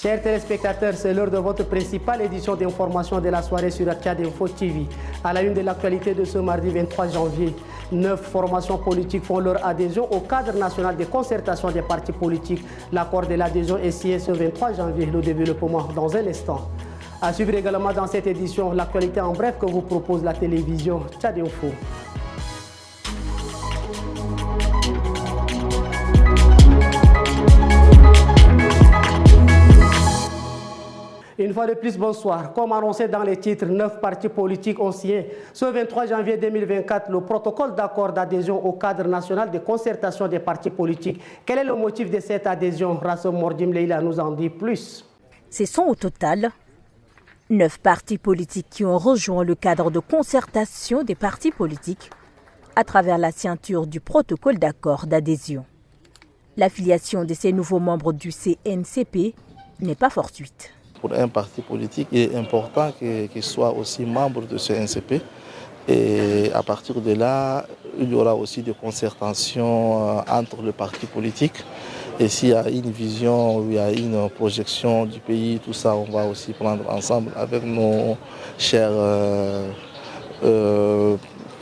Chers téléspectateurs, c'est l'heure de votre principale édition d'information de la soirée sur Tchad Info TV. À la une de l'actualité de ce mardi 23 janvier, 9 formations politiques font leur adhésion au cadre national de concertation des partis politiques. L'accord de l'adhésion est signé ce 23 janvier. Le développement dans un instant. À suivre également dans cette édition, l'actualité en bref que vous propose la télévision Tchad Info. Une fois de plus, bonsoir. Comme annoncé dans les titres, 9 partis politiques ont signé ce 23 janvier 2024 le protocole d'accord d'adhésion au cadre national de concertation des partis politiques. Quel est le motif de cette adhésion? Rassom Mordim Leila nous en dit plus. Ce sont au total 9 partis politiques qui ont rejoint le cadre de concertation des partis politiques à travers la signature du protocole d'accord d'adhésion. L'affiliation de ces nouveaux membres du CNCP n'est pas fortuite. Pour un parti politique, il est important qu'il soit aussi membre de ce NCP. Et à partir de là, il y aura aussi des concertations entre les partis politiques. Et s'il y a une vision, il y a une projection du pays, tout ça, on va aussi prendre ensemble avec nos chers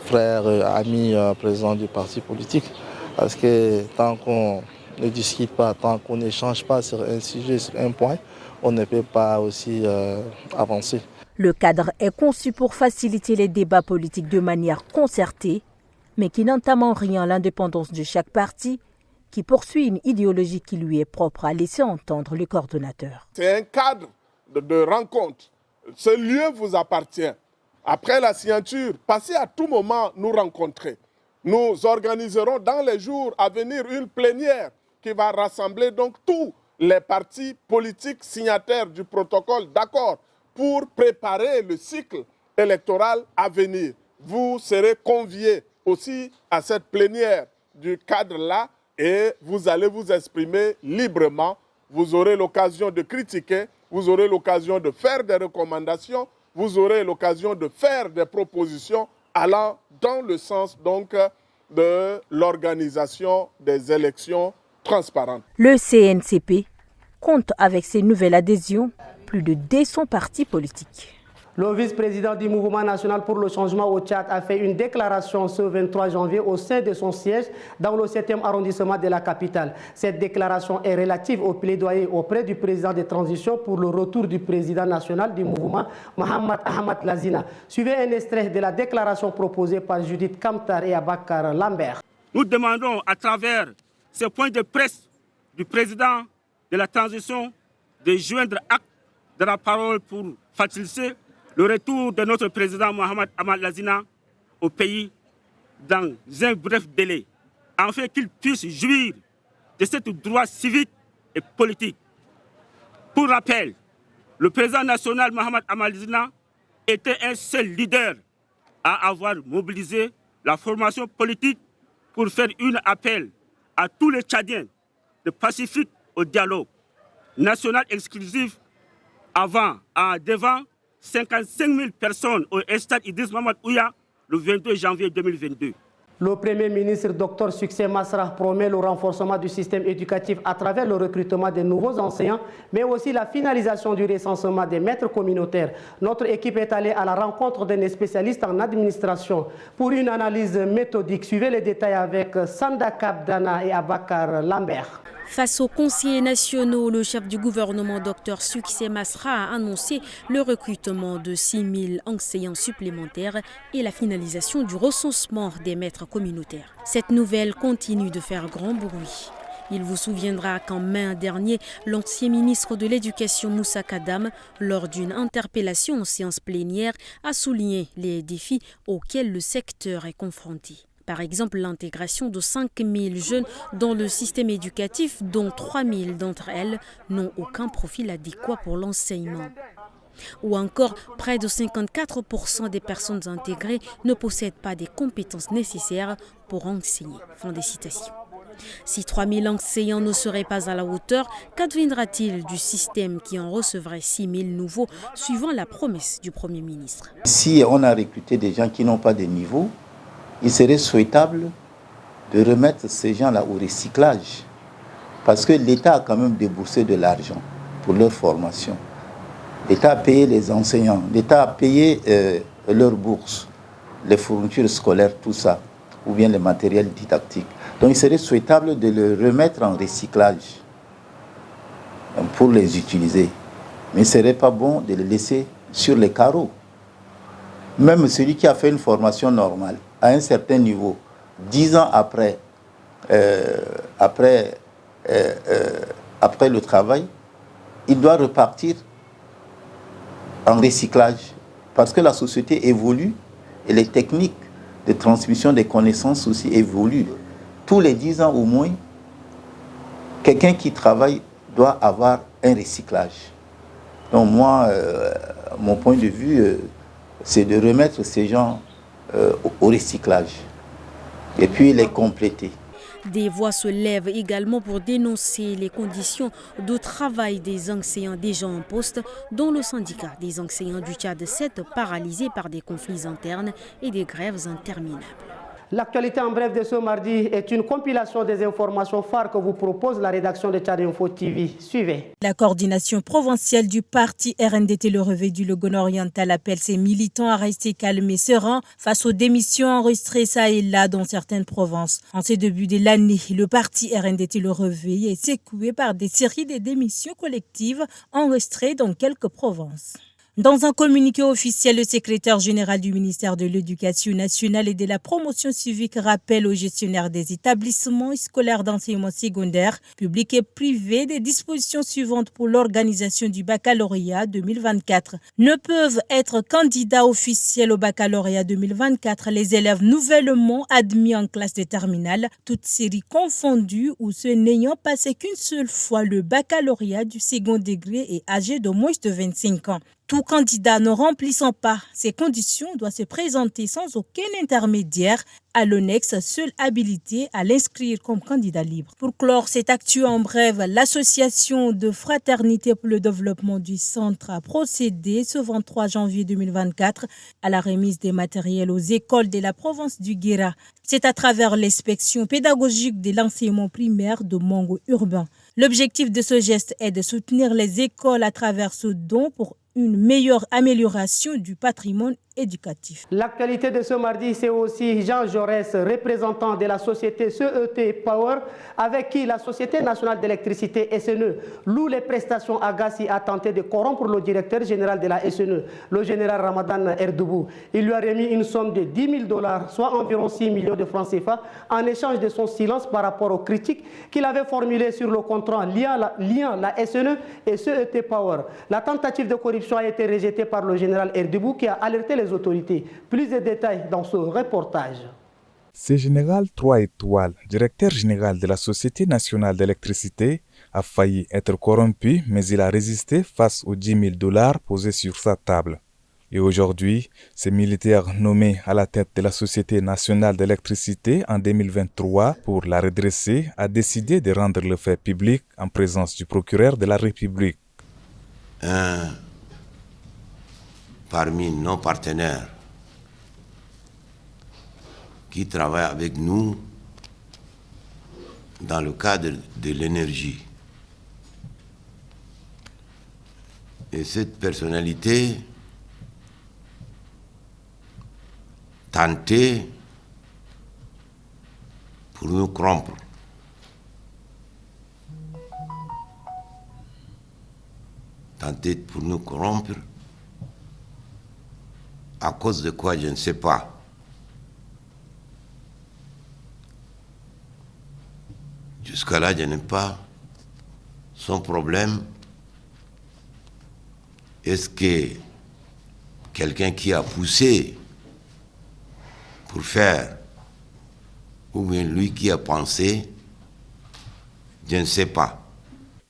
frères, amis présents du parti politique. Parce que tant qu'on ne discute pas, tant qu'on n'échange pas sur un sujet, sur un point, on ne peut pas aussi avancer. Le cadre est conçu pour faciliter les débats politiques de manière concertée, mais qui n'entame en rien l'indépendance de chaque parti, qui poursuit une idéologie qui lui est propre, a laissé entendre le coordonnateur. C'est un cadre de rencontre. Ce lieu vous appartient. Après la signature, passez à tout moment nous rencontrer. Nous organiserons dans les jours à venir une plénière qui va rassembler donc tous les partis politiques signataires du protocole d'accord pour préparer le cycle électoral à venir. Vous serez conviés aussi à cette plénière du cadre-là et vous allez vous exprimer librement. Vous aurez l'occasion de critiquer, vous aurez l'occasion de faire des recommandations, vous aurez l'occasion de faire des propositions allant dans le sens donc de l'organisation des élections transparentes. Le CNCP compte avec ces nouvelles adhésions plus de 200 partis politiques. Le vice-président du Mouvement national pour le changement au Tchad a fait une déclaration ce 23 janvier au sein de son siège dans le 7e arrondissement de la capitale. Cette déclaration est relative au plaidoyer auprès du président de transition pour le retour du président national du mouvement, Mohamed Ahmad Lazina. Suivez un extrait de la déclaration proposée par Judith Kamtar et Abakar Lambert. Nous demandons à travers ce point de presse du président de la transition de joindre acte de la parole pour faciliter le retour de notre président Mohamed Ahmad Lazina au pays dans un bref délai, afin qu'il puisse jouir de ce droit civique et politique. Pour rappel, le président national Mohamed Ahmad Lazina était un seul leader à avoir mobilisé la formation politique pour faire un appel à tous les Tchadiens de pacifique au dialogue national exclusif devant 55 000 personnes au stade Idriss Mohamed Ouya le 22 janvier 2022. Le Premier ministre Dr Succès Masra promet le renforcement du système éducatif à travers le recrutement de nouveaux enseignants, mais aussi la finalisation du recensement des maîtres communautaires. Notre équipe est allée à la rencontre d'un spécialiste en administration pour une analyse méthodique. Suivez les détails avec Sanda Kabdana et Abakar Lambert. Face aux conseillers nationaux, le chef du gouvernement, Dr Succès Masra, a annoncé le recrutement de 6 000 enseignants supplémentaires et la finalisation du recensement des maîtres communautaires. Cette nouvelle continue de faire grand bruit. Il vous souviendra qu'en mai dernier, l'ancien ministre de l'Éducation Moussa Kadam, lors d'une interpellation en séance plénière, a souligné les défis auxquels le secteur est confronté. Par exemple, l'intégration de 5 000 jeunes dans le système éducatif, dont 3 000 d'entre elles n'ont aucun profil adéquat pour l'enseignement. Ou encore, près de 54% des personnes intégrées ne possèdent pas des compétences nécessaires pour enseigner. Fin des citations. Si 3 000 enseignants ne seraient pas à la hauteur, qu'adviendra-t-il du système qui en recevrait 6 000 nouveaux, suivant la promesse du Premier ministre? Si on a recruté des gens qui n'ont pas de niveau, il serait souhaitable de remettre ces gens-là au recyclage. Parce que l'État a quand même déboursé de l'argent pour leur formation. L'État a payé les enseignants, l'État a payé leurs bourses, les fournitures scolaires, tout ça, ou bien les matériels didactiques. Donc il serait souhaitable de le remettre en recyclage pour les utiliser. Mais il ne serait pas bon de les laisser sur les carreaux. Même celui qui a fait une formation normale, à un certain niveau, 10 ans après le travail, il doit repartir en recyclage. Parce que la société évolue et les techniques de transmission des connaissances aussi évoluent. Tous les 10 ans au moins, quelqu'un qui travaille doit avoir un recyclage. Donc moi, mon point de vue, c'est de remettre ces gens au recyclage et puis les compléter. Des voix se lèvent également pour dénoncer les conditions de travail des enseignants déjà en poste, dont le syndicat des enseignants du Tchad 7 paralysé par des conflits internes et des grèves interminables. L'actualité en bref de ce mardi est une compilation des informations phares que vous propose la rédaction de Tchad Info TV. Suivez. La coordination provinciale du parti RNDT Le Réveil du Logone Oriental appelle ses militants à rester calmes et sereins face aux démissions enregistrées ça et là dans certaines provinces. En ce début de l'année, le parti RNDT Le Réveil est secoué par des séries de démissions collectives enregistrées dans quelques provinces. Dans un communiqué officiel, le secrétaire général du ministère de l'Éducation nationale et de la promotion civique rappelle aux gestionnaires des établissements scolaires d'enseignement secondaire, publics et privés, des dispositions suivantes pour l'organisation du baccalauréat 2024. Ne peuvent être candidats officiels au baccalauréat 2024 les élèves nouvellement admis en classe de terminale, toutes séries confondues ou ceux n'ayant passé qu'une seule fois le baccalauréat du second degré et âgés de moins de 25 ans. Tout candidat ne remplissant pas ces conditions doit se présenter sans aucun intermédiaire à l'ONEX, seule habilité à l'inscrire comme candidat libre. Pour clore cette actu en bref, l'association de fraternité pour le développement du centre a procédé ce 23 janvier 2024 à la remise des matériels aux écoles de la province du Guéra. C'est à travers l'inspection pédagogique de l'enseignement primaire de Mongo urbain. L'objectif de ce geste est de soutenir les écoles à travers ce don pour une meilleure amélioration du patrimoine éducatif. L'actualité de ce mardi, c'est aussi Jean Jaurès, représentant de la société CET Power, avec qui la Société nationale d'électricité SNE loue les prestations à Gassi a tenté de corrompre le directeur général de la SNE, le général Ramadan Erdoubou. Il lui a remis une somme de $10 000, soit environ 6 millions de francs CFA, en échange de son silence par rapport aux critiques qu'il avait formulées sur le contrat liant la SNE et CET Power. La tentative de corruption a été rejetée par le général Erdoubou qui a alerté les autorités. Plus de détails dans ce reportage. Ce général 3 étoiles, directeur général de la Société nationale d'électricité, a failli être corrompu, mais il a résisté face aux $10 000 posés sur sa table. Et aujourd'hui, ce militaire nommé à la tête de la Société nationale d'électricité en 2023 pour la redresser a décidé de rendre le fait public en présence du procureur de la République. Parmi nos partenaires qui travaillent avec nous dans le cadre de l'énergie. Et cette personnalité tentait pour nous corrompre. Tentait pour nous corrompre. À cause de quoi, je ne sais pas. Jusqu'à là, je n'ai pas son problème. Est-ce que quelqu'un qui a poussé pour faire, ou bien lui qui a pensé, je ne sais pas.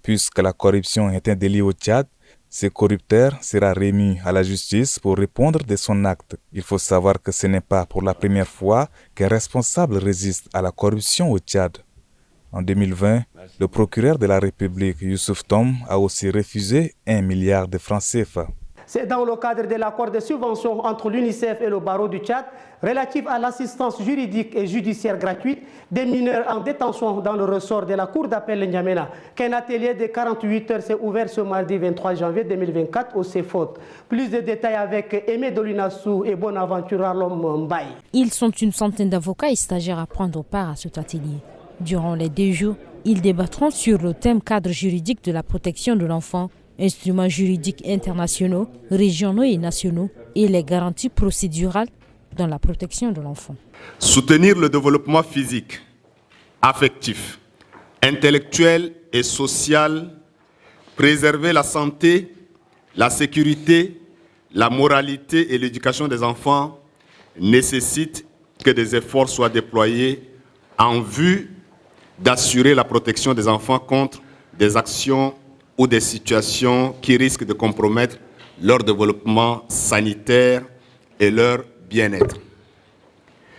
Puisque la corruption est un délit au Tchad, ce corrupteur sera remis à la justice pour répondre de son acte. Il faut savoir que ce n'est pas pour la première fois qu'un responsable résiste à la corruption au Tchad. En 2020, le procureur de la République, Youssouf Tom, a aussi refusé 1 milliard de francs CFA. C'est dans le cadre de l'accord de subvention entre l'UNICEF et le barreau du Tchad relatif à l'assistance juridique et judiciaire gratuite des mineurs en détention dans le ressort de la cour d'appel de N'Djamena qu'un atelier de 48 heures s'est ouvert ce mardi 23 janvier 2024 au CEFOT. Plus de détails avec Aimé Dolinassou et Bonaventure Arlom Mbaye. Ils sont une centaine d'avocats et stagiaires à prendre part à cet atelier. Durant les 2 jours, ils débattront sur le thème cadre juridique de la protection de l'enfant, instruments juridiques internationaux, régionaux et nationaux et les garanties procédurales dans la protection de l'enfant. Soutenir le développement physique, affectif, intellectuel et social, préserver la santé, la sécurité, la moralité et l'éducation des enfants nécessite que des efforts soient déployés en vue d'assurer la protection des enfants contre des actions ou des situations qui risquent de compromettre leur développement sanitaire et leur bien-être.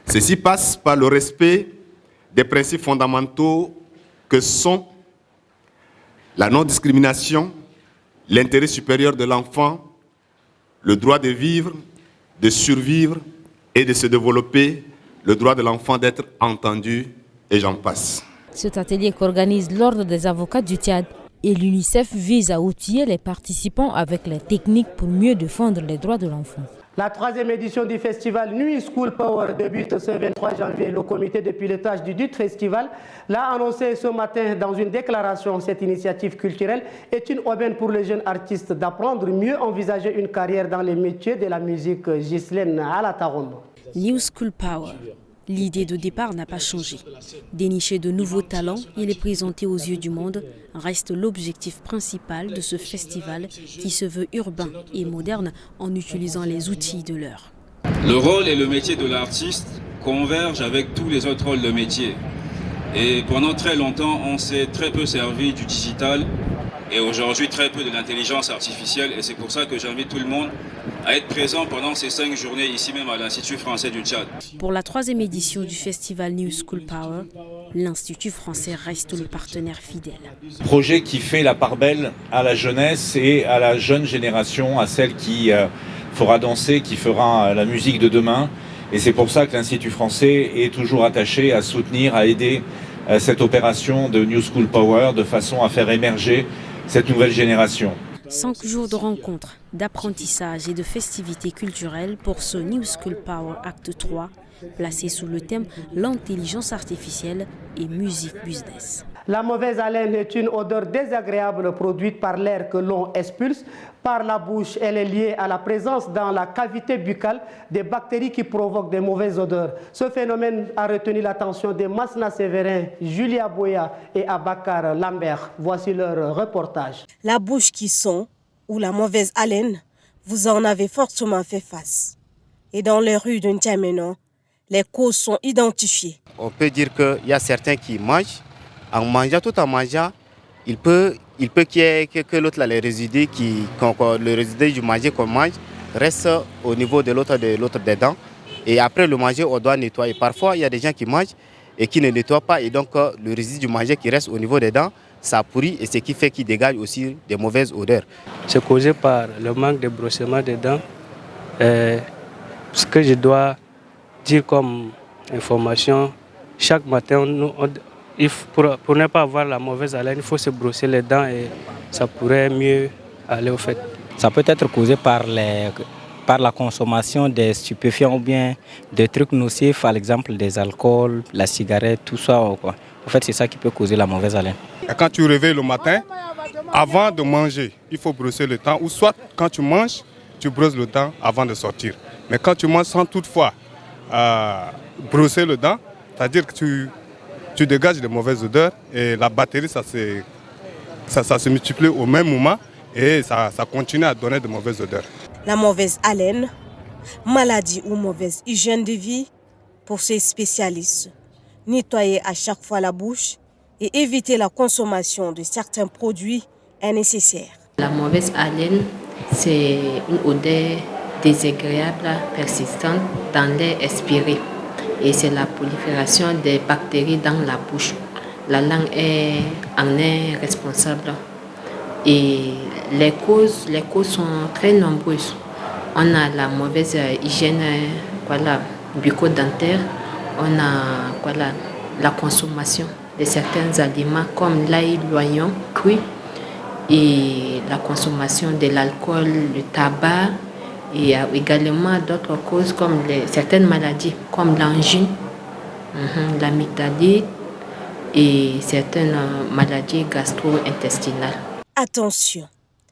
Ceci passe par le respect des principes fondamentaux que sont la non-discrimination, l'intérêt supérieur de l'enfant, le droit de vivre, de survivre et de se développer, le droit de l'enfant d'être entendu, et j'en passe. Cet atelier qu'organise l'Ordre des avocats du Tchad et l'UNICEF vise à outiller les participants avec les techniques pour mieux défendre les droits de l'enfant. La 3e édition du festival New School Power débute ce 23 janvier. Le comité de pilotage du festival l'a annoncé ce matin dans une déclaration. Cette initiative culturelle est une aubaine pour les jeunes artistes d'apprendre mieux à envisager une carrière dans les métiers de la musique. Ghislaine Alataron. New School Power. L'idée de départ n'a pas changé. Dénicher de nouveaux talents et les présenter aux yeux du monde reste l'objectif principal de ce festival qui se veut urbain et moderne en utilisant les outils de l'heure. Le rôle et le métier de l'artiste convergent avec tous les autres rôles de métier. Et pendant très longtemps, on s'est très peu servi du digital et aujourd'hui très peu de l'intelligence artificielle. Et c'est pour ça que j'invite tout le monde à être présent pendant ces 5 journées ici même à l'Institut français du Tchad. Pour la 3e édition du festival New School Power, l'Institut français reste le partenaire fidèle. Projet qui fait la part belle à la jeunesse et à la jeune génération, à celle qui fera danser, qui fera la musique de demain. Et c'est pour ça que l'Institut français est toujours attaché à soutenir, à aider cette opération de New School Power de façon à faire émerger cette nouvelle génération. 5 jours de rencontres, d'apprentissage et de festivités culturelles pour ce New School Power Acte 3, placé sous le thème l'intelligence artificielle et musique business. La mauvaise haleine est une odeur désagréable produite par l'air que l'on expulse par la bouche. Elle est liée à la présence dans la cavité buccale des bactéries qui provoquent des mauvaises odeurs. Ce phénomène a retenu l'attention de Masna Séverin, Julia Boya et Abakar Lambert. Voici leur reportage. La bouche qui sent ou la mauvaise haleine, vous en avez fortement fait face. Et dans les rues de N'Djamena, les causes sont identifiées. On peut dire qu'il y a certains qui mangent. En mangeant, tout en mangeant, il peut qu'il y ait que l'autre, les résidus, le résidu du manger qu'on mange reste au niveau de l'autre des dents. Et après le manger, on doit nettoyer. Parfois, il y a des gens qui mangent et qui ne nettoient pas. Et donc, le résidu du manger qui reste au niveau des dents, ça pourrit et ce qui fait qu'il dégage aussi des mauvaises odeurs. C'est causé par le manque de brossement des dents. Ce que je dois dire comme information, chaque matin, pour ne pas avoir la mauvaise haleine, il faut se brosser les dents et ça pourrait mieux aller au fait. Ça peut être causé par la consommation des stupéfiants ou bien des trucs nocifs, par exemple des alcools, la cigarette, tout ça. Quoi. En fait, c'est ça qui peut causer la mauvaise haleine. Quand tu réveilles le matin, avant de manger, il faut brosser le dent. Ou soit quand tu manges, tu brosses le dent avant de sortir. Mais quand tu manges sans toutefois brosser le dent, c'est-à-dire que tu dégages de mauvaises odeurs et la bactérie, ça se multiplie au même moment et ça continue à donner de mauvaises odeurs. La mauvaise haleine, maladie ou mauvaise hygiène de vie, pour ces spécialistes, nettoyer à chaque fois la bouche et éviter la consommation de certains produits est nécessaire. La mauvaise haleine, c'est une odeur désagréable persistante dans l'air expiré. Et c'est la prolifération des bactéries dans la bouche. La langue en est responsable. Et les causes sont très nombreuses. On a la mauvaise hygiène bucco-dentaire, on a la consommation de certains aliments comme l'ail, l'oignon cuit, et la consommation de l'alcool, le tabac, et également d'autres causes comme certaines maladies comme l'angine, l'amygdalite et certaines maladies gastro-intestinales. Attention,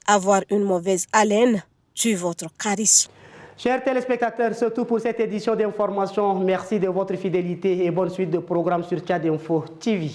avoir une mauvaise haleine tue votre charisme. Chers téléspectateurs, c'est tout pour cette édition d'information. Merci de votre fidélité et bonne suite de programmes sur Tchad Info TV.